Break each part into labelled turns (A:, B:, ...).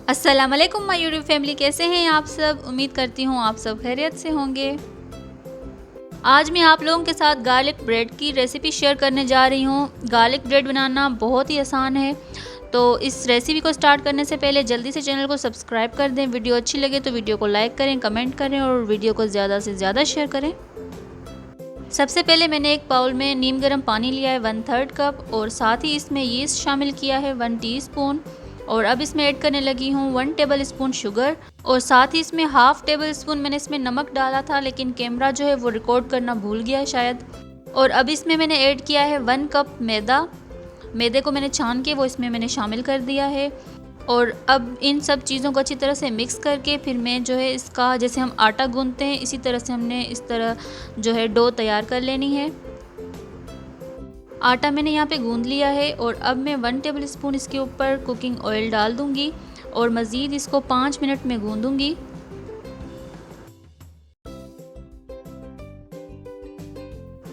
A: अस्सलाम वालेकुम my YouTube family, कैसे हैं आप सब। उम्मीद करती हूँ आप सब खैरियत से होंगे। आज मैं आप लोगों के साथ गार्लिक ब्रेड की रेसिपी शेयर करने जा रही हूँ। गार्लिक ब्रेड बनाना बहुत ही आसान है, तो इस रेसिपी को स्टार्ट करने से पहले जल्दी से चैनल को सब्सक्राइब कर दें। वीडियो अच्छी लगे तो वीडियो को लाइक करें, कमेंट करें और वीडियो को ज़्यादा से ज़्यादा शेयर करें। सबसे पहले मैंने एक बाउल में नीम गर्म पानी लिया है 1/3 कप, और साथ ही इसमें यीस्ट शामिल किया है 1 टीस्पून। और अब इसमें ऐड करने लगी हूँ 1 टेबल स्पून शुगर, और साथ ही इसमें हाफ़ टेबल स्पून मैंने इसमें नमक डाला था, लेकिन कैमरा जो है वो रिकॉर्ड करना भूल गया है शायद। और अब इसमें मैंने ऐड किया है 1 कप मैदा। मैदे को मैंने छान के वो इसमें मैंने शामिल कर दिया है। और अब इन सब चीज़ों को अच्छी तरह से मिक्स करके फिर मैं जो है इसका, जैसे हम आटा गूंथते हैं इसी तरह से हमने इस तरह जो है डो तैयार कर लेनी है। आटा मैंने यहाँ पे गूंद लिया है, और अब मैं 1 टेबल स्पून इसके ऊपर कुकिंग ऑयल डाल दूँगी और मज़ीद इसको 5 मिनट में गूंदूँगी।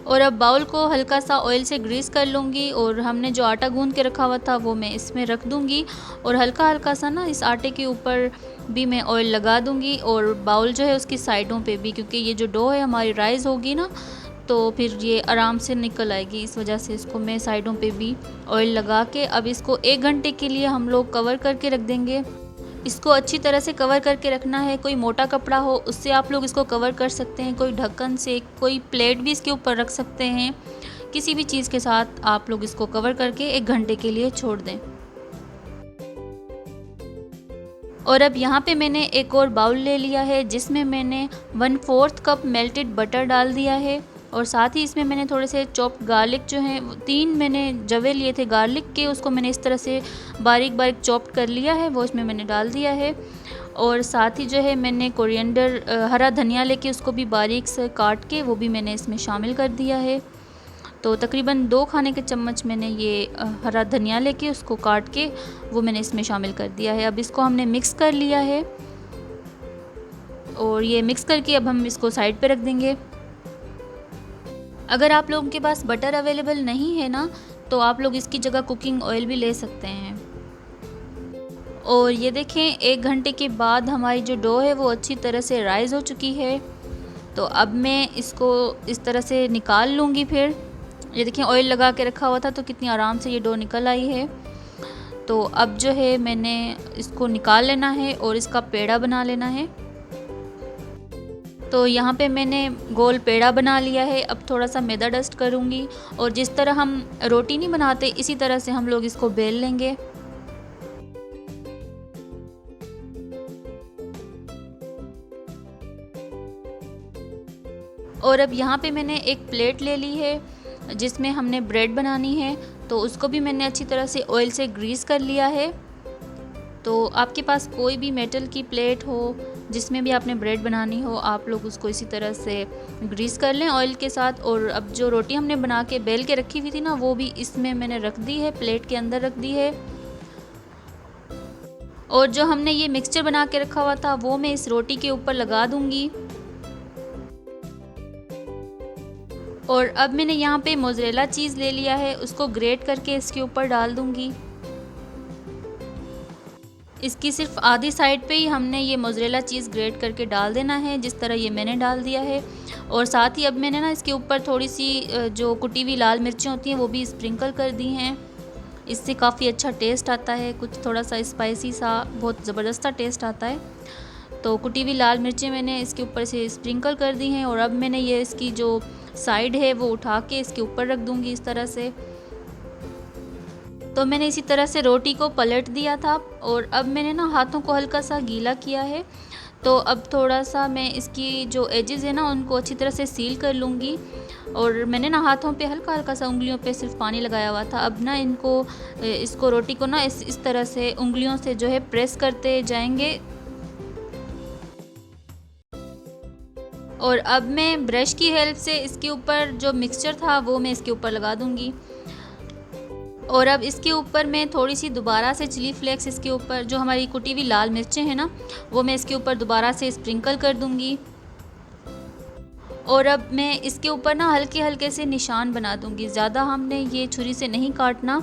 A: और अब बाउल को हल्का सा ऑयल से ग्रीस कर लूँगी, और हमने जो आटा गूंद के रखा हुआ था वो मैं इसमें रख दूँगी, और हल्का हल्का सा ना इस आटे के ऊपर भी मैं ऑयल लगा दूँगी, और बाउल जो है उसकी साइडों पे भी, क्योंकि ये जो डो है हमारी राइज़ होगी ना तो फिर ये आराम से निकल आएगी। इस वजह से इसको मैं साइडों पे भी ऑयल लगा के अब इसको 1 घंटे के लिए हम लोग कवर करके रख देंगे। इसको अच्छी तरह से कवर करके रखना है। कोई मोटा कपड़ा हो उससे आप लोग इसको कवर कर सकते हैं, कोई ढक्कन से, कोई प्लेट भी इसके ऊपर रख सकते हैं। किसी भी चीज़ के साथ आप लोग इसको कवर करके 1 घंटे के लिए छोड़ दें। और अब यहाँ पे मैंने एक और बाउल ले लिया है जिसमें मैंने 1/4 कप मेल्टेड बटर डाल दिया है, और साथ ही इसमें मैंने थोड़े से चॉप्ड गार्लिक जो हैं 3 मैंने जवे लिए थे गार्लिक के, उसको मैंने इस तरह से बारीक बारीक चॉप्ड कर लिया है, वो इसमें मैंने डाल दिया है। और साथ ही जो है मैंने कोरिएंडर हरा धनिया लेके उसको भी बारीक से काट के वो भी मैंने इसमें शामिल कर दिया है। तो तकरीबन 2 खाने के चम्मच मैंने ये हरा धनिया लेके उसको काट के वो मैंने इसमें शामिल कर दिया है। अब इसको हमने मिक्स कर लिया है, और ये मिक्स करके अब हम इसको साइड पे रख देंगे। अगर आप लोगों के पास बटर अवेलेबल नहीं है ना, तो आप लोग इसकी जगह कुकिंग ऑयल भी ले सकते हैं। और ये देखें 1 घंटे के बाद हमारी जो डो है वो अच्छी तरह से राइज़ हो चुकी है। तो अब मैं इसको इस तरह से निकाल लूँगी। फिर ये देखें ऑयल लगा के रखा हुआ था तो कितनी आराम से ये डो निकल आई है। तो अब जो है मैंने इसको निकाल लेना है और इसका पेड़ा बना लेना है। तो यहाँ पे मैंने गोल पेड़ा बना लिया है। अब थोड़ा सा मैदा डस्ट करूँगी, और जिस तरह हम रोटी नहीं बनाते इसी तरह से हम लोग इसको बेल लेंगे। और अब यहाँ पे मैंने एक प्लेट ले ली है जिसमें हमने ब्रेड बनानी है, तो उसको भी मैंने अच्छी तरह से ऑयल से ग्रीस कर लिया है। तो आपके पास कोई भी मेटल की प्लेट हो जिसमें भी आपने ब्रेड बनानी हो, आप लोग उसको इसी तरह से ग्रीस कर लें ऑयल के साथ। और अब जो रोटी हमने बना के बेल के रखी हुई थी ना, वो भी इसमें मैंने रख दी है, प्लेट के अंदर रख दी है। और जो हमने ये मिक्सचर बना के रखा हुआ था वो मैं इस रोटी के ऊपर लगा दूंगी। और अब मैंने यहाँ पे मोज़रेला चीज़ ले लिया है, उसको ग्रेट करके इसके ऊपर डाल दूंगी। इसकी सिर्फ आधी साइड पे ही हमने ये मोज़रेला चीज़ ग्रेट करके डाल देना है, जिस तरह ये मैंने डाल दिया है। और साथ ही अब मैंने ना इसके ऊपर थोड़ी सी जो कुटी हुई लाल मिर्चें होती हैं वो भी स्प्रिंकल कर दी हैं। इससे काफ़ी अच्छा टेस्ट आता है, कुछ थोड़ा सा स्पाइसी सा, बहुत ज़बरदस्त सा टेस्ट आता है। तो कुटी हुई लाल मिर्चें मैंने इसके ऊपर से स्प्रिंकल कर दी हैं। और अब मैंने ये इसकी जो साइड है वो उठा के इसके ऊपर रख दूँगी इस तरह से। तो मैंने इसी तरह से रोटी को पलट दिया था, और अब मैंने ना हाथों को हल्का सा गीला किया है। तो अब थोड़ा सा मैं इसकी जो एजेस है ना उनको अच्छी तरह से सील कर लूँगी। और मैंने ना हाथों पे हल्का हल्का सा, उंगलियों पे सिर्फ पानी लगाया हुआ था। अब ना इसको रोटी को ना इस तरह से उंगलियों से जो है प्रेस करते जाएंगे। और अब मैं ब्रश की हेल्प से इसके ऊपर जो मिक्सचर था वो मैं इसके ऊपर लगा दूँगी। और अब इसके ऊपर मैं थोड़ी सी दोबारा से चिली फ्लेक्स, इसके ऊपर जो हमारी कुटी हुई लाल मिर्चें हैं ना वो मैं इसके ऊपर दोबारा से स्प्रिंकल कर दूंगी। और अब मैं इसके ऊपर ना हल्के हल्के से निशान बना दूंगी। ज़्यादा हमने ये छुरी से नहीं काटना,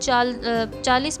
A: 45